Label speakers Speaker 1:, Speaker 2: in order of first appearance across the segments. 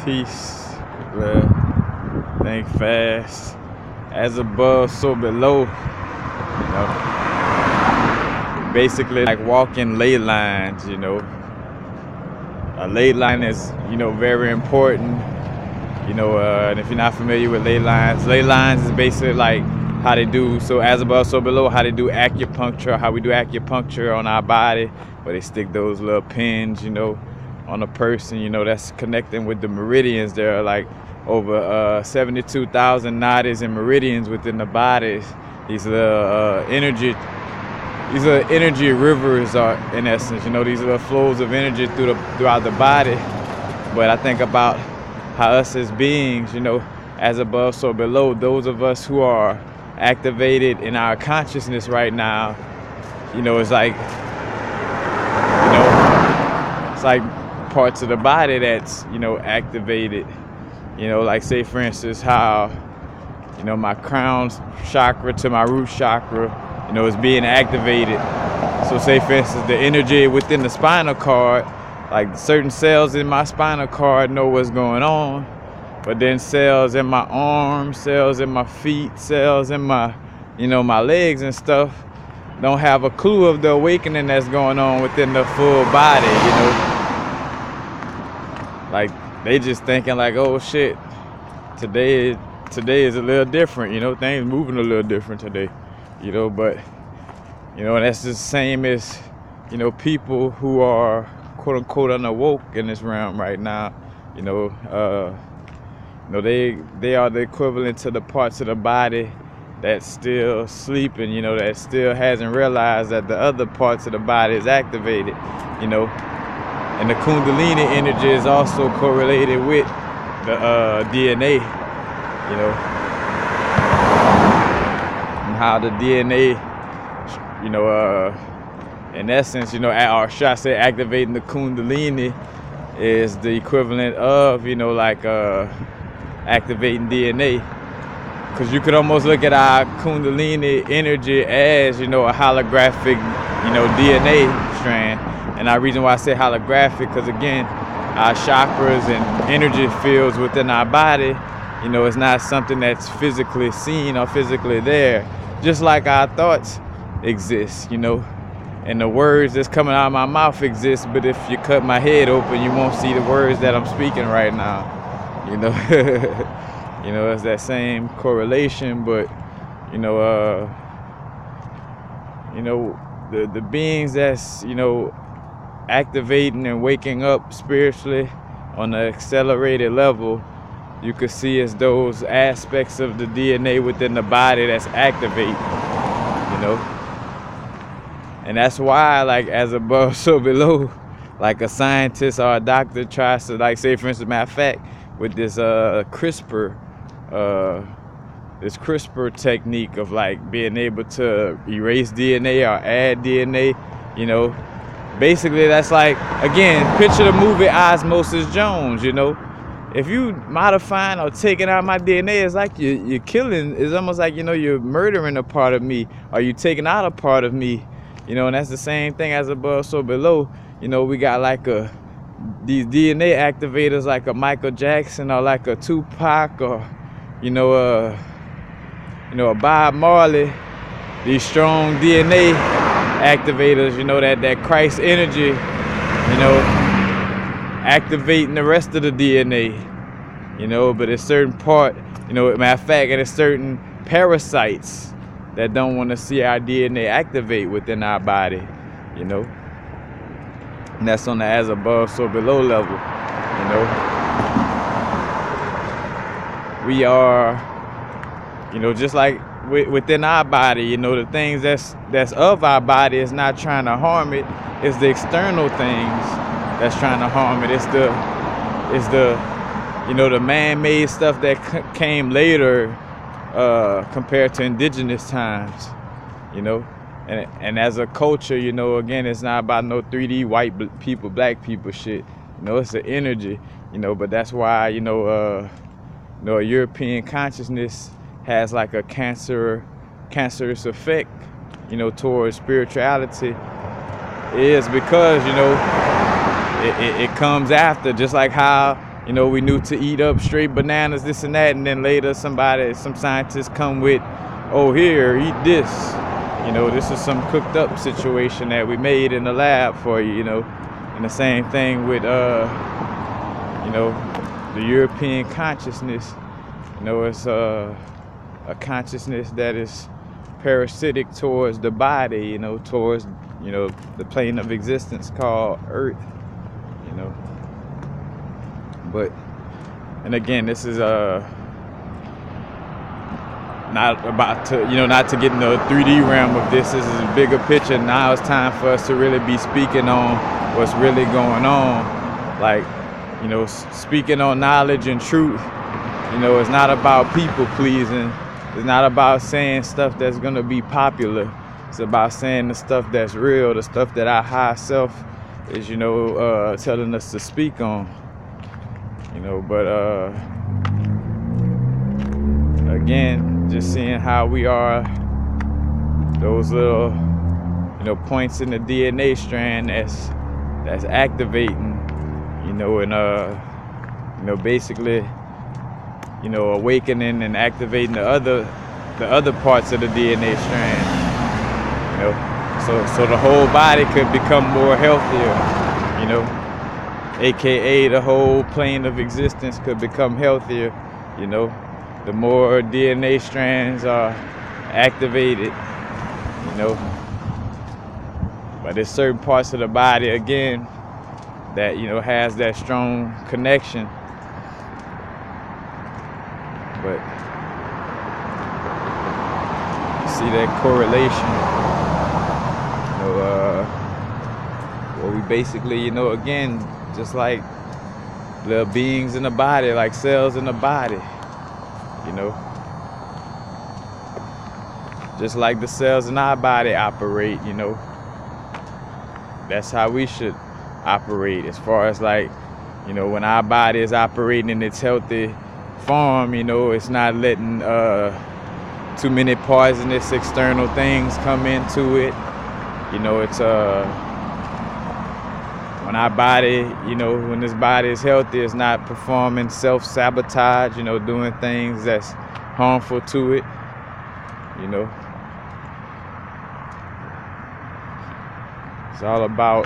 Speaker 1: Peace, love, think fast. As above, so below. Basically like walking ley lines. A ley line is, very important. And if you're not familiar with ley lines is basically like how they do, so as above, so below, how they do acupuncture, how we do acupuncture on our body, where they stick those little pins, on a person, that's connecting with the meridians. There are like over 72,000 nadis and meridians within the bodies. These little energy rivers are, in essence, these little flows of energy throughout the body. But I think about how us as beings, as above, so below, those of us who are activated in our consciousness right now, it's like, it's like parts of the body that's, activated, like say for instance how, my crown chakra to my root chakra, is being activated. So say for instance the energy within the spinal cord, like certain cells in my spinal cord know what's going on, but then cells in my arms, cells in my feet, cells in my, my legs and stuff don't have a clue of the awakening that's going on within the full body, Like they just thinking like, oh shit, today is a little different, things moving a little different today, but and that's the same as, people who are quote unquote unawoke in this realm right now, they are the equivalent to the parts of the body that's still sleeping, that still hasn't realized that the other parts of the body is activated, And the Kundalini energy is also correlated with the DNA, and how the DNA, in essence, or should I say activating the Kundalini is the equivalent of, activating DNA. Because you could almost look at our Kundalini energy as, a holographic, DNA strand. And the reason why I say holographic, because again, our chakras and energy fields within our body, it's not something that's physically seen or physically there. Just like our thoughts exist, and the words that's coming out of my mouth exist, but if you cut my head open, you won't see the words that I'm speaking right now, It's that same correlation, but, the beings that's, activating and waking up spiritually on an accelerated level, you could see as those aspects of the DNA within the body that's activating, And that's why, like, as above, so below, like a scientist or a doctor tries to, like, say, for instance, matter of fact, with this CRISPR technique of, like, being able to erase DNA or add DNA, Basically, that's like, again, picture the movie Osmosis Jones, If you modifying or taking out my DNA, it's like you're killing, it's almost like, you're murdering a part of me, or you taking out a part of me, and that's the same thing as above, so below. We got like these DNA activators like a Michael Jackson or like a Tupac or, a Bob Marley, these strong DNA activators, that Christ energy, activating the rest of the DNA, but it's certain part, matter of fact, and it's certain parasites that don't want to see our DNA activate within our body, And that's on the as above, so below level, We are, just like within our body, the things that's of our body is not trying to harm it. It's the external things that's trying to harm it. It's the the man-made stuff that came later compared to indigenous times, And as a culture, again, it's not about no 3D white people, black people shit. It's the energy, But that's why, a European consciousness has like a cancerous effect, towards spirituality, is because, it comes after, just like how, you know, we knew to eat up straight bananas, this and that, and then later some scientists come with, oh, here, eat this. You know, this is some cooked up situation that we made in the lab for you, you know. And the same thing with, you know, the European consciousness. You know, it's a consciousness that is parasitic towards the body, you know, towards, you know, the plane of existence called Earth, you know. But, and again, this is not about to, you know, not to get in the 3D realm of this. This is a bigger picture. Now it's time for us to really be speaking on what's really going on. Like, you know, speaking on knowledge and truth. You know, it's not about people pleasing. It's not about saying stuff that's gonna be popular. It's about saying the stuff that's real, the stuff that our high self is, you know, telling us to speak on. You know, but again, just seeing how we are those little, you know, points in the DNA strand that's activating, you know, and you know, basically, you know, awakening and activating the other parts of the DNA strand. You know, so the whole body could become more healthier, you know, aka the whole plane of existence could become healthier, you know. The more DNA strands are activated, you know. But there's certain parts of the body, again, that, you know, has that strong connection. But you see that correlation, you know, where we basically, you know, again, just like little beings in the body, like cells in the body, you know, just like the cells in our body operate, you know, that's how we should operate. As far as, like, you know, when our body is operating in its healthy form, you know, it's not letting too many poisonous external things come into it. You know, it's when our body, you know, when this body is healthy, it's not performing self-sabotage, you know, doing things that's harmful to it, you know. It's all about,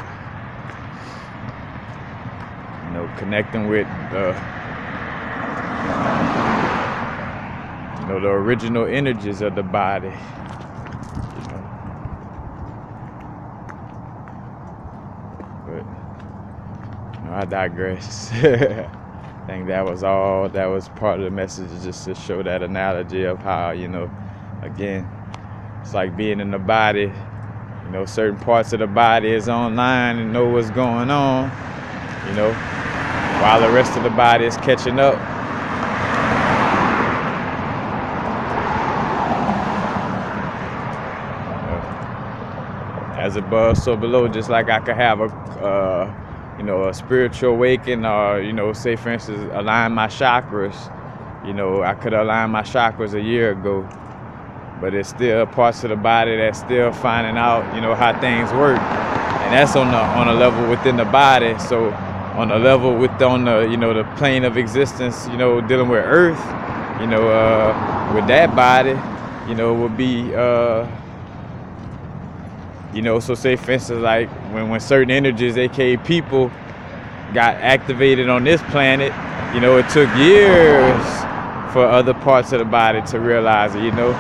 Speaker 1: you know, connecting with you know, the original energies of the body, you know. But, you know, I digress. I think that was all. That was part of the message, just to show that analogy of how, you know, again, it's like being in the body. You know, certain parts of the body is online and know what's going on, you know, while the rest of the body is catching up. As above, so below. Just like I could have a, you know, a spiritual awakening, or, you know, say for instance, align my chakras. You know, I could align my chakras a year ago, but it's still parts of the body that's still finding out, you know, how things work, and that's on a level within the body. So on a level on the, you know, the plane of existence, you know, dealing with Earth, you know, with that body, you know, would be, you know, so say for instance, like when certain energies, aka people, got activated on this planet, you know, it took years for other parts of the body to realize it, you know.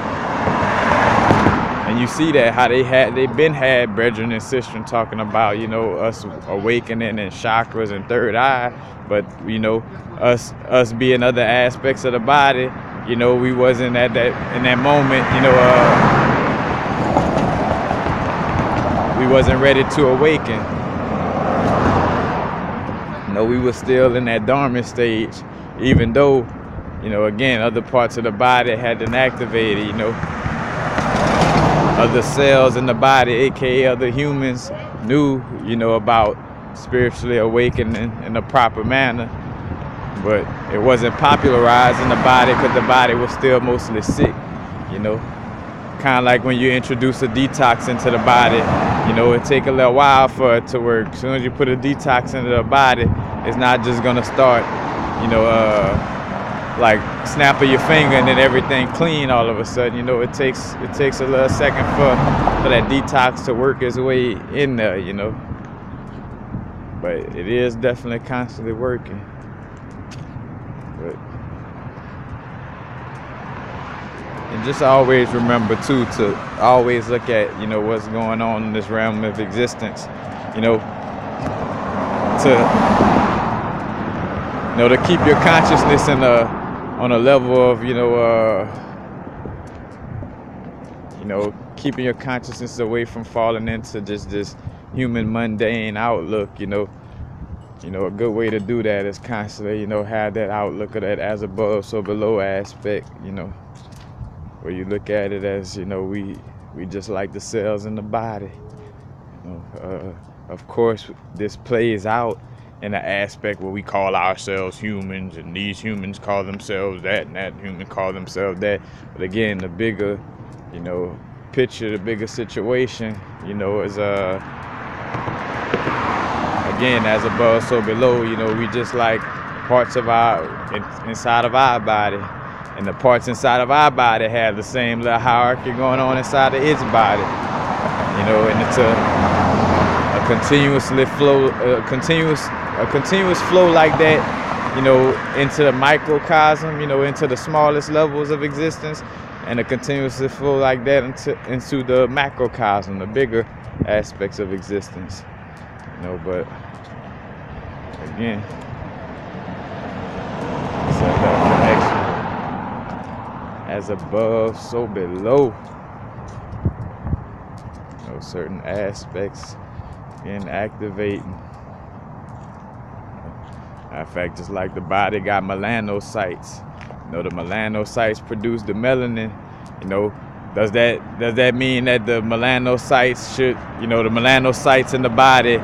Speaker 1: And you see that how they've been had brethren and sisters talking about, you know, us awakening and chakras and third eye, but, you know, us being other aspects of the body, you know, we wasn't in that moment, you know, we wasn't ready to awaken. You know, we were still in that dormant stage, even though, you know, again, other parts of the body had been activated, you know. Other cells in the body, aka other humans, knew, you know, about spiritually awakening in a proper manner, but it wasn't popularized in the body because the body was still mostly sick, you know. Kind of like when you introduce a detox into the body, you know, it take a little while for it to work. As soon as you put a detox into the body, it's not just gonna start, you know, like snap of your finger and then everything clean all of a sudden. You know, it takes a little second for that detox to work its way in there, you know. But it is definitely constantly working. But, and just always remember too to always look at, you know, what's going on in this realm of existence, you know, to keep your consciousness on a level of, you know, keeping your consciousness away from falling into just this human mundane outlook. You know, a good way to do that is constantly, you know, have that outlook of that as above, so below aspect, you know, where you look at it as, you know, we just like the cells in the body. You know, of course, this plays out in an aspect where we call ourselves humans, and these humans call themselves that, and that human call themselves that. But again, the bigger, you know, picture, the bigger situation, you know, is again, as above, so below. You know, we just like parts of inside of our body, and the parts inside of our body have the same little hierarchy going on inside of its body. You know, and it's a continuous flow like that, you know, into the microcosm, you know, into the smallest levels of existence, and a continuous flow like that into the macrocosm, the bigger aspects of existence. You know, but again, it's that connection. As above, so below. You know, certain aspects in activating. In fact, just like the body got melanocytes, you know, the melanocytes produce the melanin. You know, does that mean that the melanocytes should, you know, the melanocytes in the body,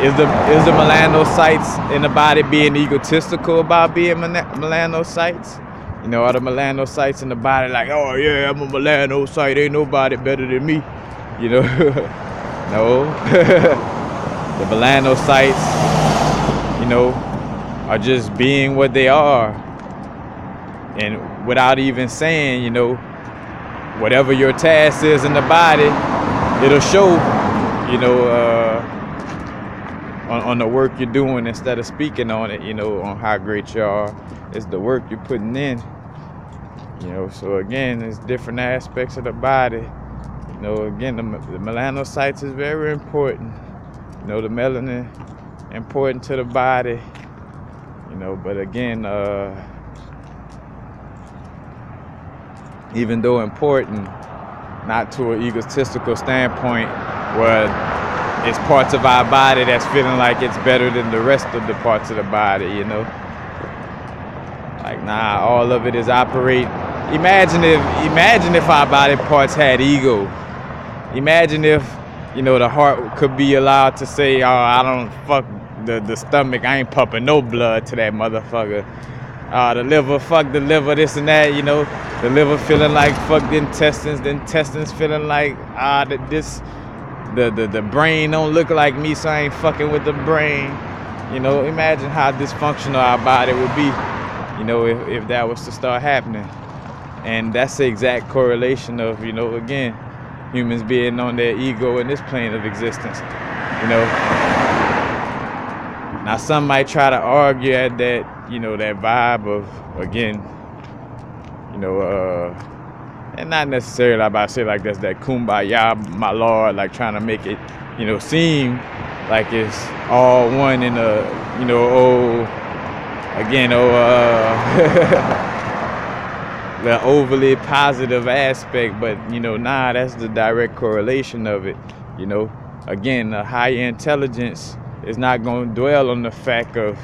Speaker 1: is the melanocytes in the body being egotistical about being melanocytes? You know, are the melanocytes in the body like, oh yeah, I'm a melanocyte, ain't nobody better than me? You know, no. The melanocytes, you know, are just being what they are, and without even saying, you know, whatever your task is in the body, it'll show, you know, on the work you're doing instead of speaking on it, you know, on how great you are. It's the work you're putting in, you know. So again, there's different aspects of the body. You know, again, the melanocytes is very important. You know, the melanin important to the body. You know, but again, even though important, not to an egotistical standpoint where it's parts of our body that's feeling like it's better than the rest of the parts of the body, you know. Like, nah, all of it is operate. Imagine if our body parts had ego. Imagine if, you know, the heart could be allowed to say, oh, I don't fuck the stomach, I ain't pumping no blood to that motherfucker. The liver, fuck the liver, this and that, you know. The liver feeling like fuck the intestines feeling like the brain don't look like me, so I ain't fucking with the brain. You know, imagine how dysfunctional our body would be, you know, if that was to start happening. And that's the exact correlation of, you know, again, humans being on their ego in this plane of existence, you know. Now some might try to argue at that, you know, that vibe of, again, you know, and not necessarily about to say like that's that kumbaya, my lord, like trying to make it, you know, seem like it's all one in a, you know, the overly positive aspect, but, you know, nah, that's the direct correlation of it. You know, again, a higher intelligence is not going to dwell on the fact of,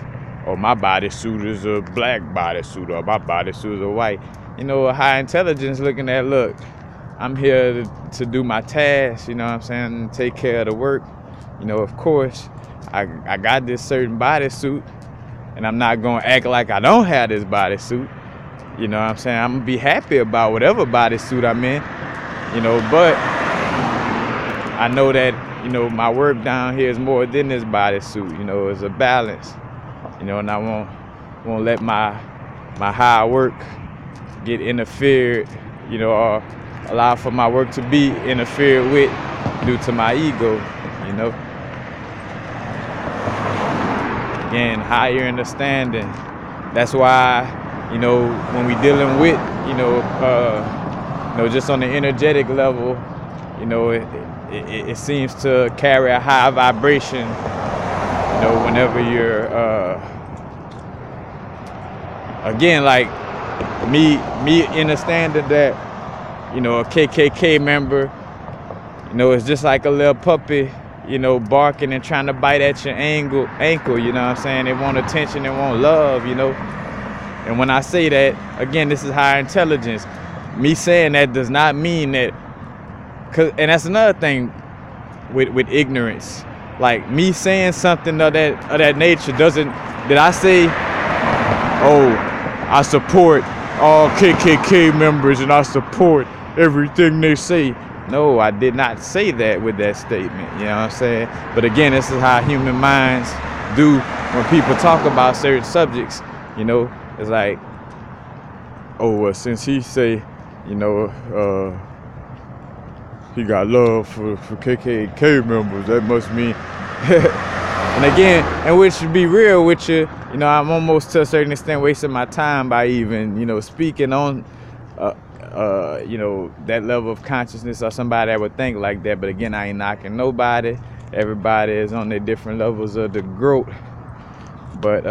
Speaker 1: oh, my bodysuit is a black bodysuit, or my bodysuit is a white. You know, a high intelligence looking at, look, I'm here to do my task, you know what I'm saying, take care of the work. You know, of course, I got this certain bodysuit, and I'm not going to act like I don't have this bodysuit. You know what I'm saying? I'm going to be happy about whatever bodysuit I'm in, you know, but I know that, you know, my work down here is more than this bodysuit, you know, it's a balance, you know, and I want, won't let my hard work get interfered, or allow for my work to be interfered with due to my ego, Again, higher understanding. That's why, when we dealing with, just on the energetic level, it seems to carry a high vibration, whenever you're, again, like me understanding that, a KKK member, it's just like a little puppy, barking and trying to bite at your ankle, you know what I'm saying? They want attention, they want love, And when I say that, again, this is higher intelligence. Me saying that does not mean that, and that's another thing with ignorance. Like me saying something of that nature did I say, oh, I support all KKK members and I support everything they say? No, I did not say that with that statement, you know what I'm saying? But again, this is how human minds do when people talk about certain subjects, it's like, oh, well, since he say, he got love for KKK members, that must mean, and again, and which to be real with you, I'm almost to a certain extent wasting my time by even, speaking on, that level of consciousness or somebody that would think like that. But again, I ain't knocking nobody. Everybody is on their different levels of the growth. But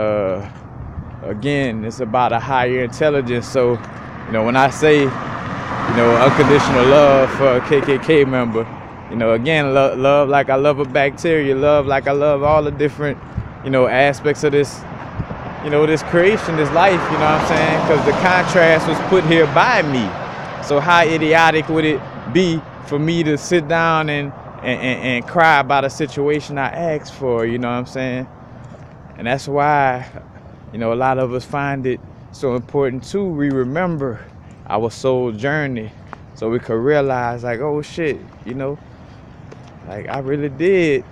Speaker 1: again, it's about a higher intelligence. So, when I say, unconditional love for a KKK member, again, love like I love a bacteria, love like I love all the different, aspects of this, this creation, this life, you know what I'm saying? Because the contrast was put here by me. So how idiotic would it be for me to sit down and cry about a situation I asked for, you know what I'm saying? And that's why, a lot of us find it so important too. We remember our soul journey so we could realize like, oh shit, like I really did,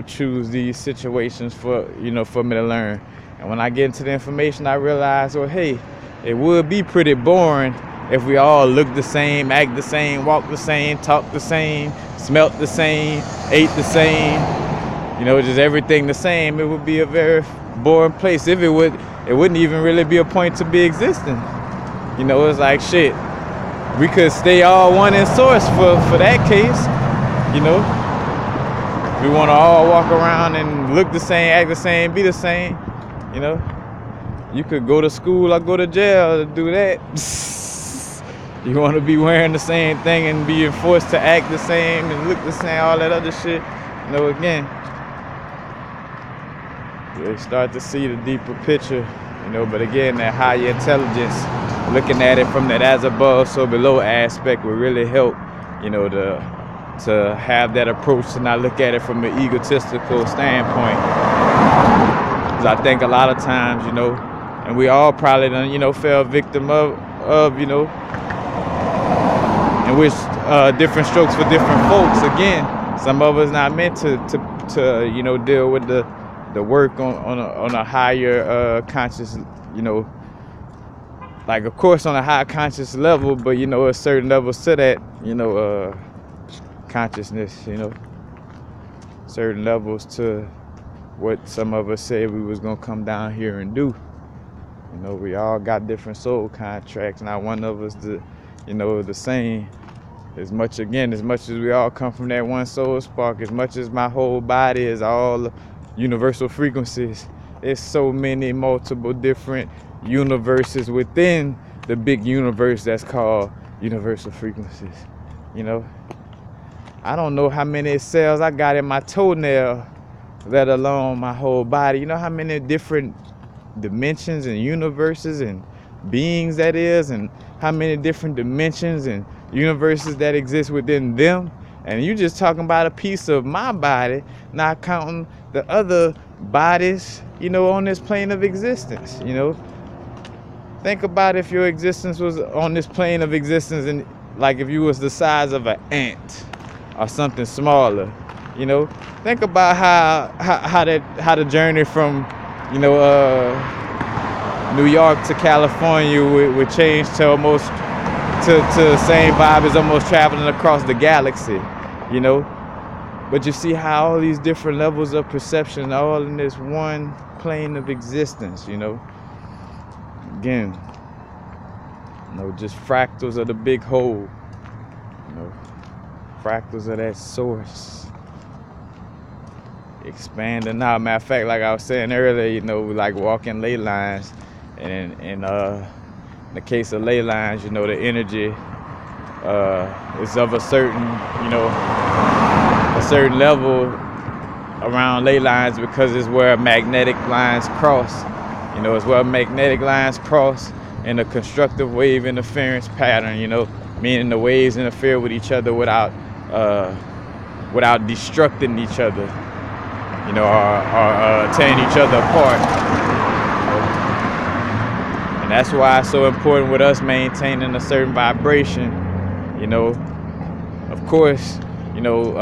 Speaker 1: choose these situations for me to learn. And when I get into the information, I realize, well, hey, it would be pretty boring if we all look the same, act the same, walk the same, talk the same, smelt the same, ate the same, just everything the same. It would be a very boring place. If it wouldn't even really be a point to be existing. It's like shit. We could stay all one in source for that case, We want to all walk around and look the same, act the same, be the same, You could go to school or go to jail to do that. You want to be wearing the same thing and being forced to act the same and look the same, all that other shit. Again, they start to see the deeper picture, but again, that higher intelligence, looking at it from that as above, so below aspect would really help, to have that approach to not look at it from an egotistical standpoint. Because I think a lot of times, and we all probably done, fell victim of, in which different strokes for different folks. Again, some of us not meant to deal with the work on a higher conscious, like of course on a high conscious level, but a certain levels to that, consciousness, certain levels to what some of us said we was gonna come down here and do. We all got different soul contracts. Not one of us the same. As much as we all come from that one soul spark, as much as my whole body is all universal frequencies, there's so many multiple different universes within the big universe that's called universal frequencies. I don't know how many cells I got in my toenail, let alone my whole body. You know how many different dimensions and universes and beings that is, and how many different dimensions and universes that exist within them? And you just talking about a piece of my body, not counting the other bodies, on this plane of existence. Think about if your existence was on this plane of existence, and like if you was the size of an ant or something smaller. Think about how the journey from New York to California would change to almost to the same vibe as almost traveling across the galaxy, you know. But you see how all these different levels of perception are all in this one plane of existence, you know. Again, you know, just fractals of the big whole, you know, fractals of that source. Expanding out. Matter of fact, like I was saying earlier, you know, like walking ley lines, and in the case of ley lines, you know, the energy is of a certain, you know, a certain level around ley lines because it's where magnetic lines cross. You know, it's where magnetic lines cross in a constructive wave interference pattern, you know, meaning the waves interfere with each other without destructing each other, you know, or tearing each other apart. And that's why it's so important with us maintaining a certain vibration, you know. Of course, you know,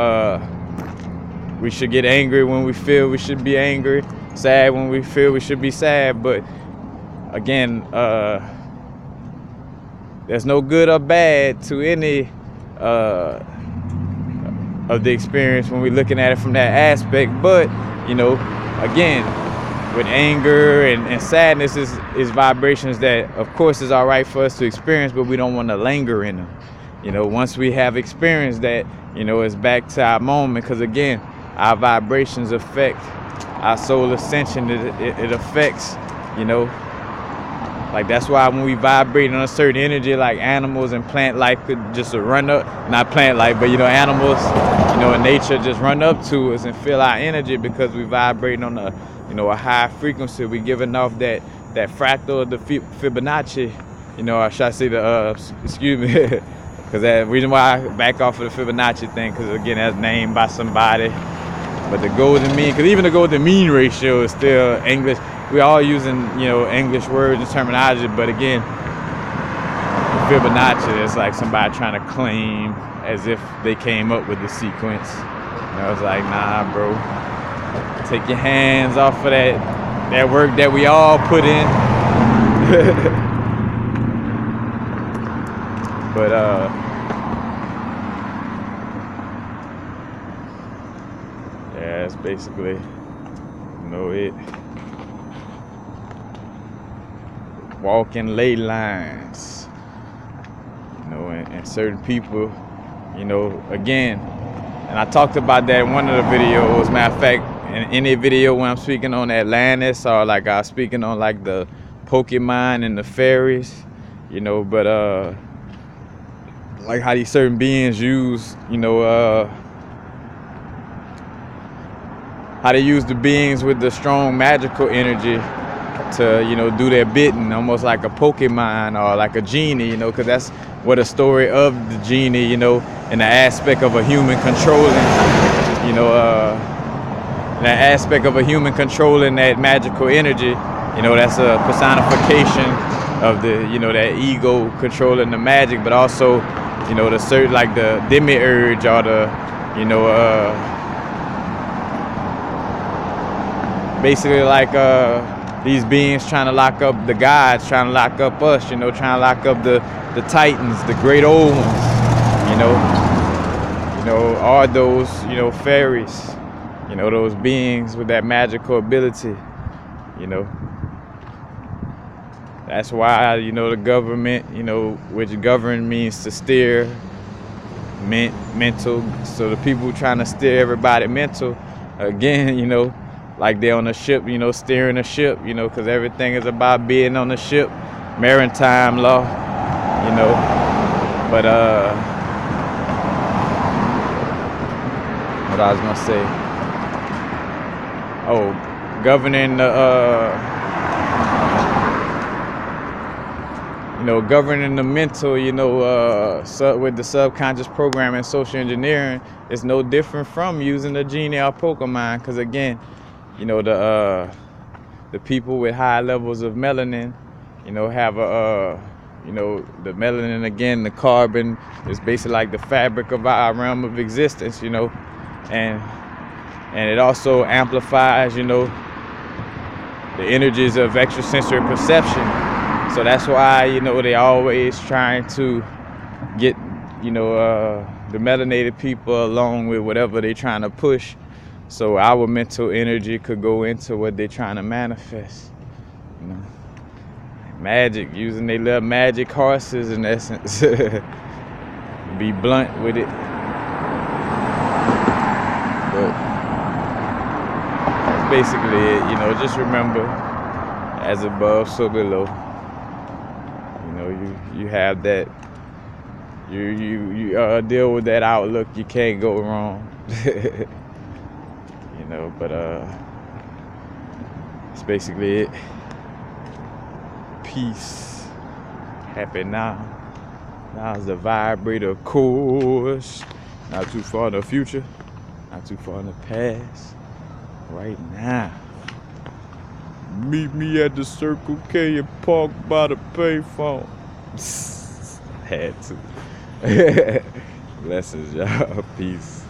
Speaker 1: we should get angry when we feel we should be angry, sad when we feel we should be sad, but again, there's no good or bad to any of the experience when we're looking at it from that aspect. But, you know, again, with anger and sadness is vibrations that, of course, is all right for us to experience, but we don't want to linger in them. You know, once we have experienced that, you know, it's back to our moment, because again, our vibrations affect our soul ascension. It affects, you know, like that's why when we vibrate on a certain energy, like animals and plant life could just run up, not plant life, but, you know, animals, you know, in nature just run up to us and feel our energy because we vibrate on a, you know, a high frequency. We giving off that fractal of the Fibonacci, you know, or should I say excuse me, because that reason why I back off of the Fibonacci thing, because again, that's named by somebody. But the golden mean, because even the golden mean ratio is still English. We're all using, you know, English words and terminology, but again, Fibonacci is like somebody trying to claim as if they came up with the sequence. And I was like, nah, bro. Take your hands off of that work that we all put in. But yeah, it's basically, you know, it. Walking ley lines, you know, and certain people, you know, again, and I talked about that in one of the videos. Matter of fact, in any video when I'm speaking on Atlantis, or like I was speaking on like the Pokemon and the fairies, you know, but like how these certain beings use, you know, how they use the beings with the strong magical energy to, you know, do their bidding, almost like a Pokemon or like a genie, you know, because that's what a story of the genie, you know, in the aspect of a human controlling, you know, that aspect of a human controlling that magical energy, you know, that's a personification of the, you know, that ego controlling the magic, but also, you know, the certain, like the demiurge or the, you know, basically like these beings trying to lock up the gods, trying to lock up us, you know, trying to lock up the titans, the great old ones, you know, are those, you know, fairies, you know, those beings with that magical ability, you know. That's why, you know, the government, you know, which govern means to steer, mental, so the people trying to steer everybody mental, again, you know, like they're on a ship, you know, steering a ship, you know, because everything is about being on the ship, maritime law, you know. But what I was gonna say, oh, governing the you know, governing the mental, you know, with the subconscious programming, social engineering, is no different from using the genie or Pokemon, because again, you know, the people with high levels of melanin, you know, have a, you know, the melanin, again, the carbon is basically like the fabric of our realm of existence, you know, and it also amplifies, you know, the energies of extrasensory perception. So that's why, you know, they always trying to get, you know, the melanated people along with whatever they trying to push. So our mental energy could go into what they're trying to manifest. You know, magic, using their little magic horses in essence. Be blunt with it. But that's basically it. You know, just remember, as above, so below. You know, you have that. You deal with that outlook. You can't go wrong. You know, but that's basically it. Peace. Happy now. Now's the vibrator course. Not too far in the future. Not too far in the past. Right now. Meet me at the Circle K and park by the payphone. Had to. Blessings, y'all. Peace.